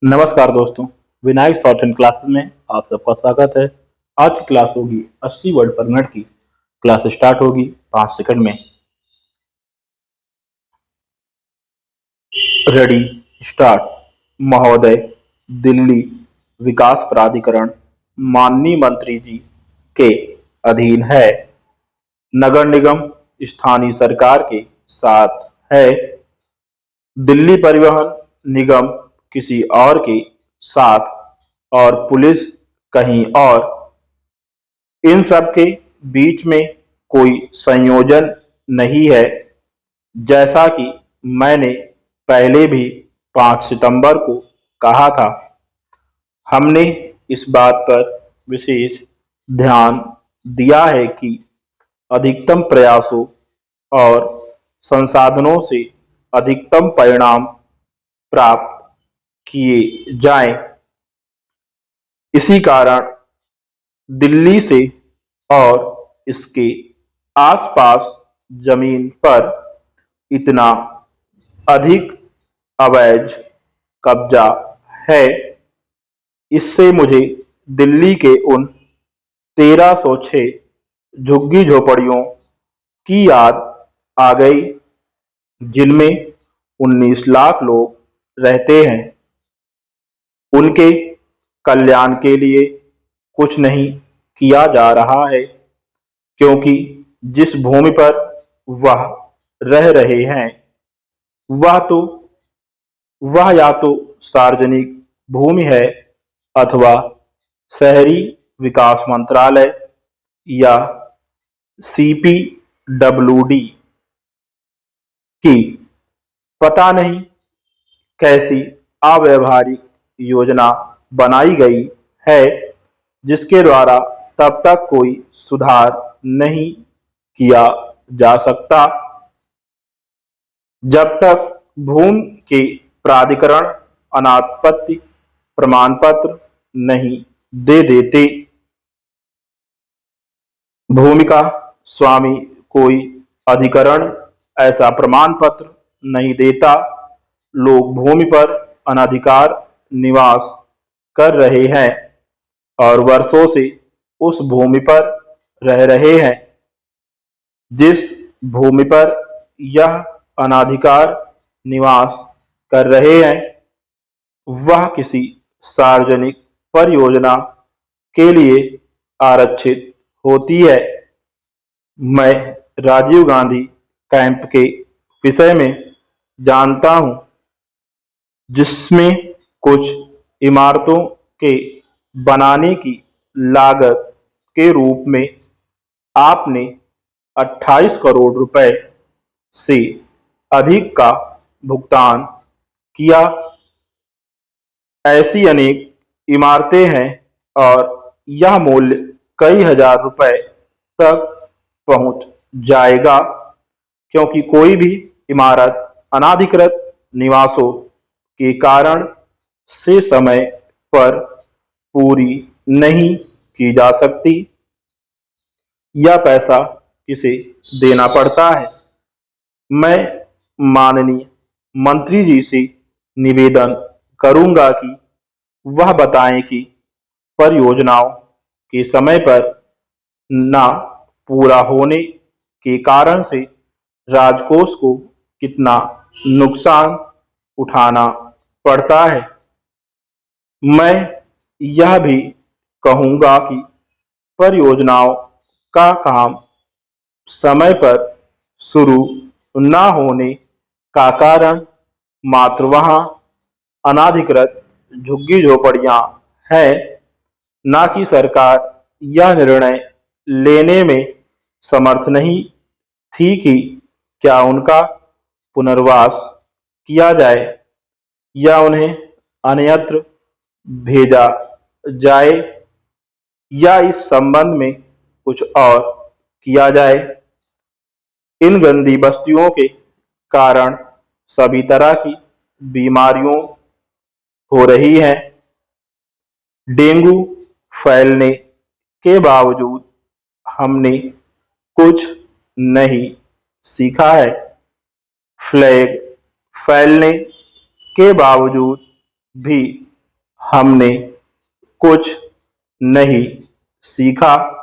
नमस्कार दोस्तों। Vinayak short hand classes में आप सबका स्वागत है। आज की क्लास होगी 80 वर्ड पर मिनट की। क्लास स्टार्ट होगी 5 सेकंड में। Ready, start. महोदय, दिल्ली विकास प्राधिकरण माननीय मंत्री जी के अधीन है। नगर निगम स्थानीय सरकार के साथ है। दिल्ली परिवहन निगम किसी और के साथ और पुलिस कहीं और। इन सब के बीच में कोई संयोजन नहीं है। जैसा कि मैंने पहले भी 5 सितंबर को कहा था, हमने इस बात पर विशेष ध्यान दिया है कि अधिकतम प्रयासों और संसाधनों से अधिकतम परिणाम प्राप्त किए जाएं। इसी कारण दिल्ली से और इसके आसपास जमीन पर इतना अधिक अवैध कब्जा है। इससे मुझे दिल्ली के उन 1306 झुग्गी झोपड़ियों की याद आ गई जिनमें 19 लाख लोग रहते हैं। उनके कल्याण के लिए कुछ नहीं किया जा रहा है, क्योंकि जिस भूमि पर वह रह रहे हैं वह तो वह या तो सार्वजनिक भूमि है अथवा शहरी विकास मंत्रालय या सीपीडब्ल्यूडी की पता नहीं कैसी अव्यावहारिक योजना बनाई गई है, जिसके द्वारा तब तक कोई सुधार नहीं किया जा सकता जब तक भूमि के प्राधिकरण अनापत्ति प्रमाण पत्र नहीं दे देते। भूमि का स्वामी कोई अधिकरण ऐसा प्रमाण पत्र नहीं देता। लोग भूमि पर अनधिकार निवास कर रहे हैं और वर्षों से उस भूमि पर रह रहे हैं। जिस भूमि पर यह अनधिकार निवास कर रहे हैं वह किसी सार्वजनिक परियोजना के लिए आरक्षित होती है। मैं राजीव गांधी कैंप के विषय में जानता हूं, जिसमें कुछ इमारतों के बनाने की लागत के रूप में आपने 28 करोड़ रुपए से अधिक का भुगतान किया। ऐसी अनेक इमारतें हैं और यह मूल्य कई हजार रुपए तक पहुंच जाएगा, क्योंकि कोई भी इमारत अनाधिकृत निवासों के कारण से समय पर पूरी नहीं की जा सकती। यह पैसा किसे देना पड़ता है? मैं माननीय मंत्री जी से निवेदन करूंगा कि वह बताएं कि परियोजनाओं के समय पर न पूरा होने के कारण से राजकोष को कितना नुकसान उठाना पड़ता है। मैं यह भी कहूंगा कि परियोजनाओं का काम समय पर शुरू न होने का कारण मात्र वहां अनाधिकृत झुग्गी झोपड़ियां हैं, न कि सरकार यह निर्णय लेने में समर्थ नहीं थी कि क्या उनका पुनर्वास किया जाए या उन्हें अन्यत्र भेजा जाए या इस संबंध में कुछ और किया जाए। इन गंदी बस्तियों के कारण सभी तरह की बीमारियों हो रही हैं। डेंगू फैलने के बावजूद हमने कुछ नहीं सीखा है। प्लेग फैलने के बावजूद भी हमने कुछ नहीं सीखा।